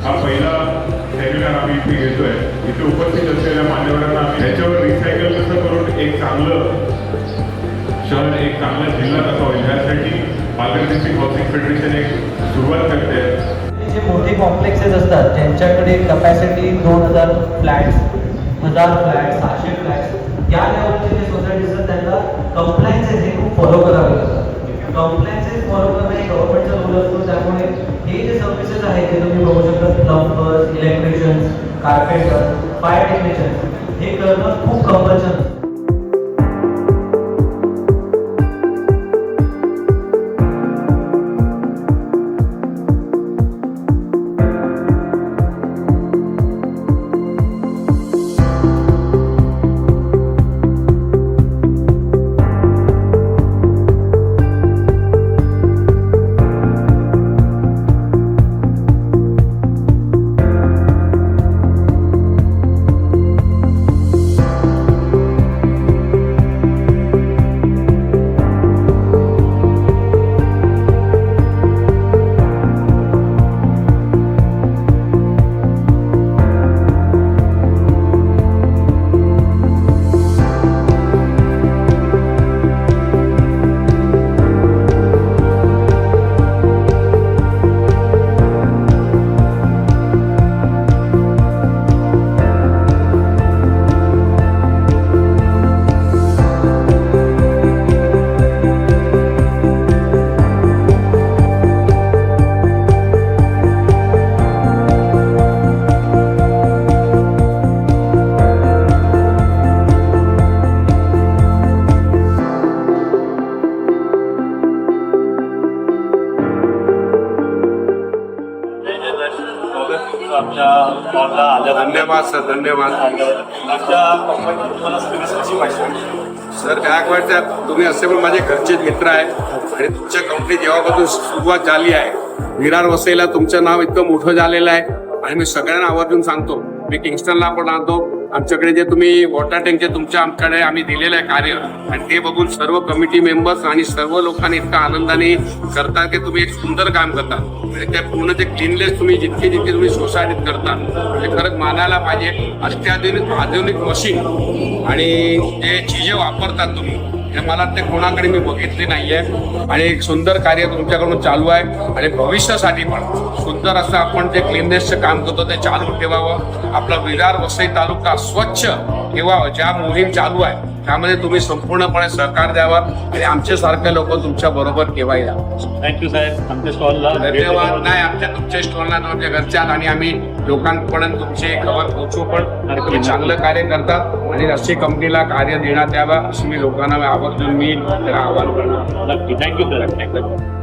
हा पहिला सेमिनार आम्ही इथे घेतोय. इथे उपस्थित असलेल्या मान्यवरांना आम्ही ह्याच्यावर रिसायकल कसं करून एक चांगलं शहर, एक चांगला जिल्हा कसा होईल यासाठी पालघर डिस्ट्रिक्ट हाऊसिंग फेडरेशन एक सुरुवात करते. जे मोठे कॉम्प्लेक्सेस असतात ज्यांच्याकडे कपॅसिटी 2000 फ्लॅट्स, 1000 फ्लॅट्स, 600 फ्लॅट्स, या लेवलचे जे सोसायटीज असतात त्यांना कंप्लायन्सेस हे खूप फॉलो करावे लागतात. कंप्लायन्सेस फॉलो करणं हे गव्हर्नमेंटचा रोल असतो. त्यामुळे हे जे सर्व्हिसेस आहेत ते तुम्ही बघू शकता, प्लंबर्स, इलेक्ट्रिशियन्स, कार्पेंटर, फायर टेक्निशियन्स, हे करणं खूप कंपल्शन असतं. धन्यवाद सर, धन्यवाद. सर काय वाटतं, तुम्ही असे पण माझे घरचे मित्र आहे आणि तुमच्या कंपनी जेव्हापासून सुरुवात झाली आहे, विरार वसईला तुमचं नाव इतकं मोठं झालेलं आहे आणि मी सगळ्यांना आवर्जून सांगतो, मी किंगस्टनला पण राहतो, आमच्याकडे जे तुम्ही वॉटर टँकचे तुमच्या आमच्याकडे आम्ही दिलेलं आहे कार्य आणि ते बघून सर्व कमिटी मेंबर्स आणि सर्व लोकांनी इतका आनंदाने करतात की तुम्ही एक सुंदर काम करता. म्हणजे त्या पूर्ण जे क्लीननेस तुम्ही जितके तुम्ही सोसायटीत करता म्हणजे खरंच मानायला पाहिजे. अत्याधुनिक आधुनिक मशीन आणि जे चीजे वापरतात तुम्ही हे मला ते कोणाकडे मी बघितले नाहीये आणि एक सुंदर कार्य तुमच्याकडून चालू आहे आणि भविष्यासाठी पण सुंदर असं आपण जे क्लीननेसचं काम करतो ते चालू ठेवावं. आपला विरार वसई तालुका स्वच्छ ठेवावं. ज्या मोहीम चालू आहे त्यामध्ये तुम्ही संपूर्णपणे सहकार द्यावा आणि आमच्यासारखे लोक तुमच्या बरोबर केव्हाही थँक्यू साहेब. आमच्या स्टॉलला धन्यवाद. नाही, तुमच्या स्टॉलला तुमच्या घरच्यात आणि आम्ही लोकांपर्यंत तुमचे खबर पोहोचू पण तुम्ही चांगलं कार्य करतात आणि अशी कंपनीला कार्य देण्यात यावं अशी मी लोकांना आवर्जून मी आवाहन करणार. नक्की. Thank you sir.